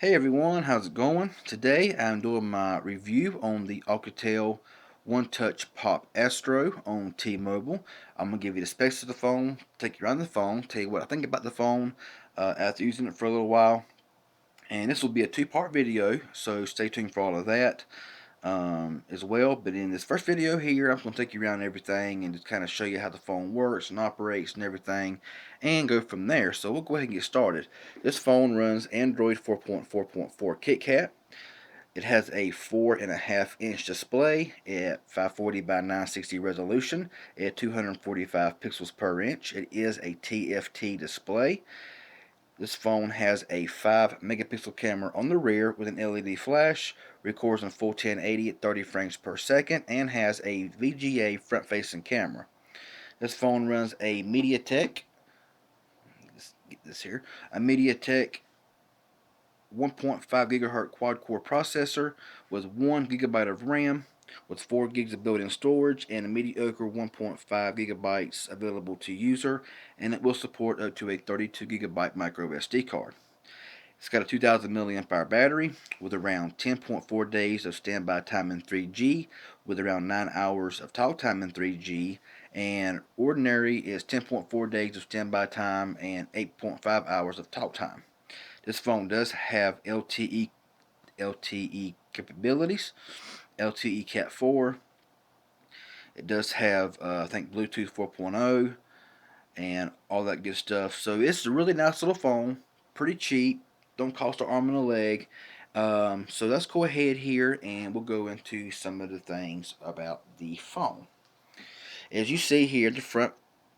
Hey everyone, how's it going? Today I'm doing my review on the Alcatel One Touch Pop Astro on T-Mobile. I'm going to give you the specs of the phone, take you around the phone, tell you what I think about the phone after using it for a little while. And this will be a two-part video, so stay tuned for all of that as well. But in this first video here, I'm going to take you around everything and just kind of show you how the phone works and operates and everything, and go from there. So we'll go ahead and get started. This phone runs Android 4.4.4 KitKat. It has a 4.5-inch display at 540 by 960 resolution at 245 pixels per inch. It is a TFT display. This phone has a 5 megapixel camera on the rear with an LED flash, records in full 1080 at 30 frames per second, and has a VGA front facing camera. This phone runs a MediaTek, let's get this here, a MediaTek 1.5 gigahertz quad core processor with 1 gigabyte of RAM, with 4 gigs of built-in storage, and a mediocre 1.5 gigabytes available to user, and it will support up to a 32 gigabyte micro SD card. It's got a 2000 milliamp hour battery with around 10.4 days of standby time in 3G, with around 9 hours of talk time in 3G, and ordinary is 10.4 days of standby time and 8.5 hours of talk time. This phone does have LTE capabilities, LTE Cat 4. It does have, I think, Bluetooth 4.0 and all that good stuff. So it's a really nice little phone, pretty cheap, don't cost an arm and a leg. So let's go ahead here and we'll go into some of the things about the phone. As you see here, the front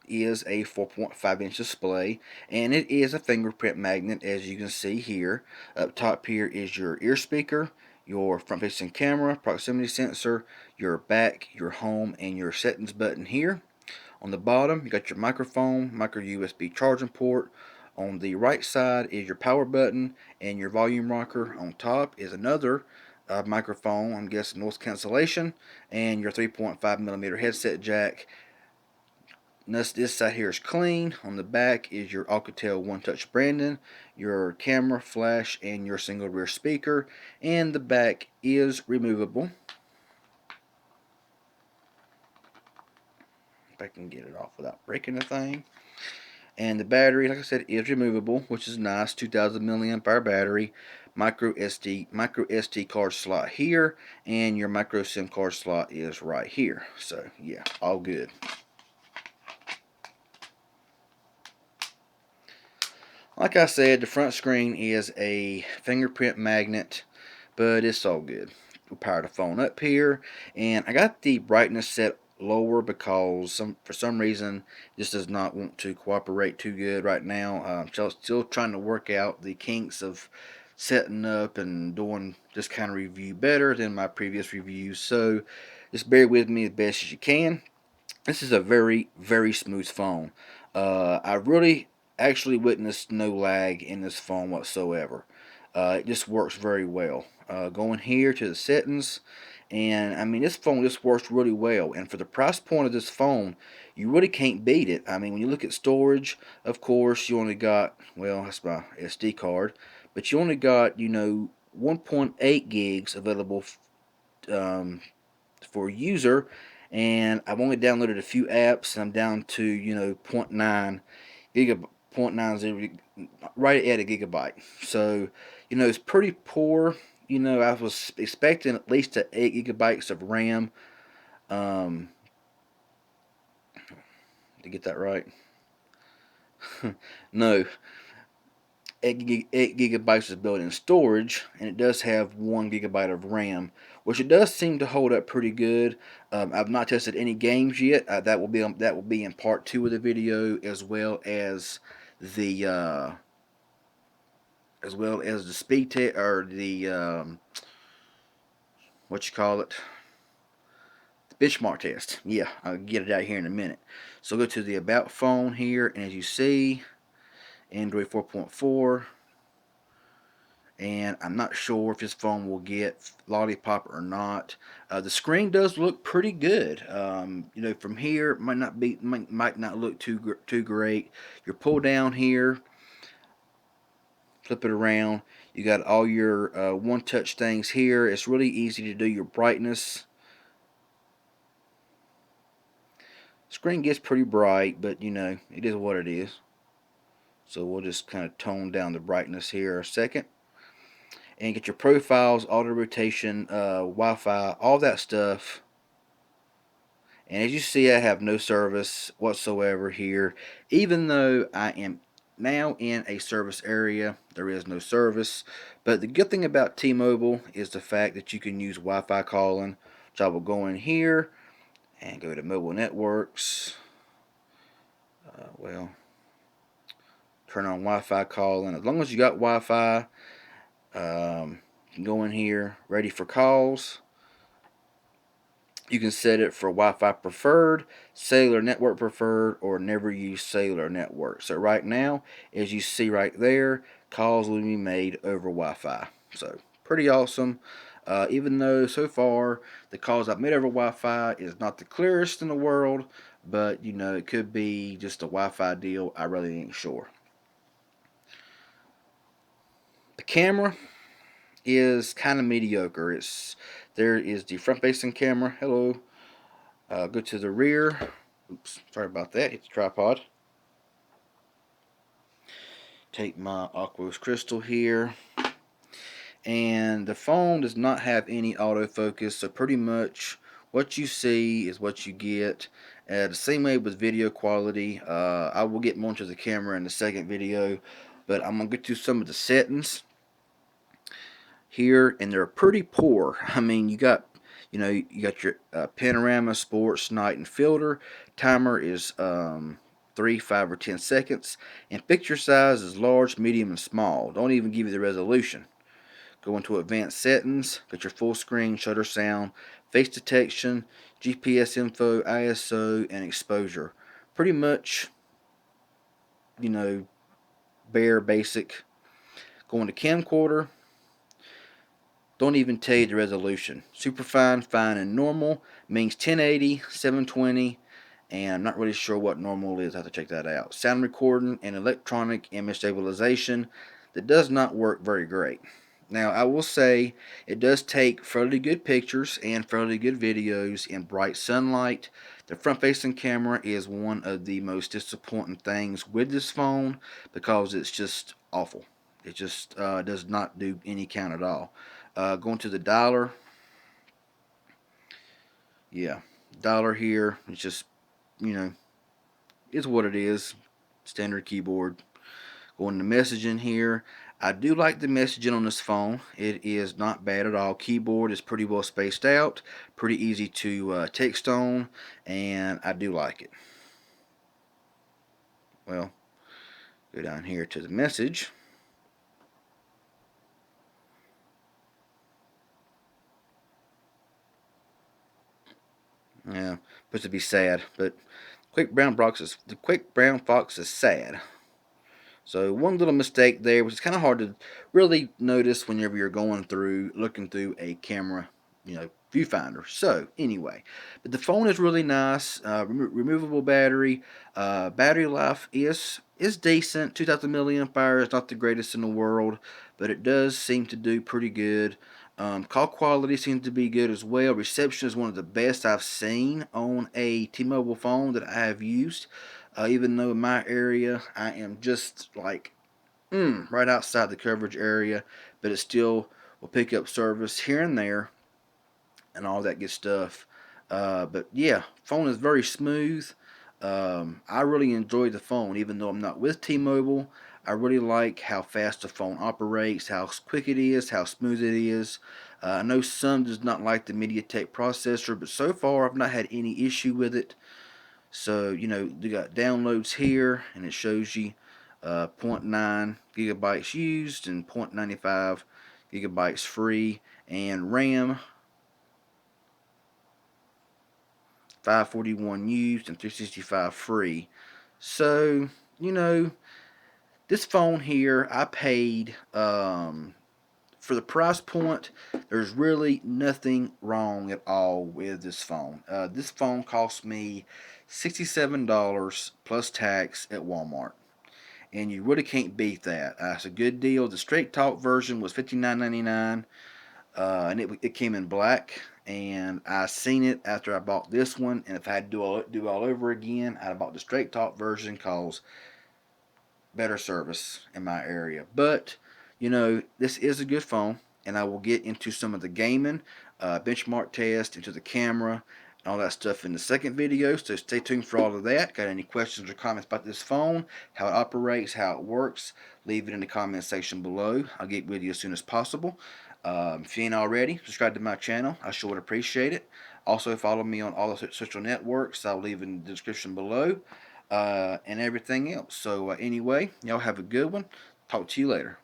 is a 4.5-inch display, and it is a fingerprint magnet, as you can see here. Up top here is your ear speaker, your front-facing camera, proximity sensor, your back, your home, and your settings button here. On the bottom, you got your microphone, micro USB charging port. On the right side is your power button, and your volume rocker. On top is another microphone, I'm guessing noise cancellation, and your 3.5 millimeter headset jack. This side here is clean. On the back is your Alcatel One Touch branding, your camera, flash, and your single rear speaker. And the back is removable. If I can get it off without breaking the thing. And the battery, like I said, is removable, which is nice. 2000 milliamp hour battery, micro SD card slot here, and your micro SIM card slot is right here. So yeah, all good. Like I said, the front screen is a fingerprint magnet, but it's all good. We'll power the phone up here, and I got the brightness set lower because for some reason this does not want to cooperate too good right now. Still trying to work out the kinks of setting up and doing this kind of review better than my previous reviews. So just bear with me as best as you can. This is a very smooth phone. I really actually witnessed no lag in this phone whatsoever. It just works very well. Going here to the settings, and I mean this phone just works really well. And for the price point of this phone, you really can't beat it. I mean when you look at storage, of course you only got, well, that's my SD card, but you only got 1.8 gigs available for user, and I've only downloaded a few apps, and I'm down to 0.9 gigabyte, 0.90, right at a gigabyte. So it's pretty poor. I was expecting at least 8 gigabytes of RAM. Um, to get that right, no, 8 gigabytes of built-in storage, and it does have 1 gigabyte of RAM, which it does seem to hold up pretty good. I've not tested any games yet. That will be in part 2 of the video, as well as the speed test, or the what you call it, the benchmark test. Yeah, I'll get it out here in a minute. So go to the about phone here, and as you see, Android 4.4. And I'm not sure if this phone will get Lollipop or not. The screen does look pretty good. From here, might not look too great. Your pull down here, Flip it around. You got all your one-touch things here. It's really easy to do your brightness. Screen gets pretty bright, but you know, it is what it is. So we'll just kind of tone down the brightness here a second. And get your profiles, auto rotation, Wi-Fi, all that stuff. And as you see, I have no service whatsoever here. Even though I am now in a service area, there is no service. But the good thing about T-Mobile is the fact that you can use Wi-Fi calling. Which I will go in here and go to mobile networks. Turn on Wi-Fi calling. As long as you got Wi-Fi, you can go in here, ready for calls. You can set it for Wi-Fi preferred, cellular network preferred, or never use cellular network. So right now, as you see right there, calls will be made over Wi-Fi. So pretty awesome. Even though so far the calls I've made over Wi-Fi is not the clearest in the world, but you know, it could be just a Wi-Fi deal. I really ain't sure. The camera is kind of mediocre. There is the front-facing camera. Hello. Go to the rear. Oops, sorry about that. Hit the tripod. Take my Aquos Crystal here. And the phone does not have any autofocus, so pretty much what you see is what you get. The same way with video quality. I will get more into the camera in the second video, but I'm going to get to some of the settings here, and they're pretty poor. I mean, you got your panorama, sports, night, and filter. Timer is 3, 5, or 10 seconds, and picture size is large, medium, and small. Don't even give you the resolution. Go into advanced settings, got your full screen, shutter sound, face detection, GPS info, ISO, and exposure. Pretty much, you know, bare basic. Go into camcorder. Don't even tell you the resolution. Superfine, fine, and normal means 1080, 720, and I'm not really sure what normal is. I have to check that out. Sound recording and electronic image stabilization. That does not work very great. Now, I will say it does take fairly good pictures and fairly good videos in bright sunlight. The front-facing camera is one of the most disappointing things with this phone because it's just awful. It just does not do any count at all. Going to the dialer. Yeah, dialer here. It's just, you know, it's what it is. Standard keyboard. Going to messaging here. I do like the messaging on this phone. It is not bad at all. Keyboard is pretty well spaced out. Pretty easy to text on. And I do like it. Well, go down here to the message. Yeah, supposed to be sad, but the quick brown fox is sad. So one little mistake there, which is kind of hard to really notice whenever you're looking through a camera, viewfinder. So anyway, but the phone is really nice. Removable battery. Battery life is decent. 2,000 milliamp hour is not the greatest in the world, but it does seem to do pretty good. Call quality seems to be good as well. Reception is one of the best I've seen on a T-Mobile phone that I have used. Even though in my area I am just like right outside the coverage area, but it still will pick up service here and there and all that good stuff. But yeah, phone is very smooth. I really enjoy the phone, even though I'm not with T-Mobile. I really like how fast the phone operates, how quick it is, how smooth it is. I know some does not like the MediaTek processor, but so far I've not had any issue with it. So, you got downloads here, and it shows you 0.9 gigabytes used and 0.95 gigabytes free, and RAM 541 used and 365 free. So, this phone here, I paid for the price point. There's really nothing wrong at all with this phone. This phone cost me $67 plus tax at Walmart. and you really can't beat that. It's a good deal. The Straight Talk version was $59.99, and it came in black. And I seen it after I bought this one, and if I had to do all over again, I'd have bought the Straight Talk version, cause better service in my area. But this is a good phone, and I will get into some of the gaming, benchmark test, into the camera, and all that stuff in the second video. So stay tuned for all of that. Got any questions or comments about this phone, how it operates, how it works? Leave it in the comment section below. I'll get with you as soon as possible. If you ain't already, subscribe to my channel. I sure would appreciate it. Also, follow me on all the social networks. I'll leave in the description below, and everything else. So anyway, y'all have a good one. Talk to you later.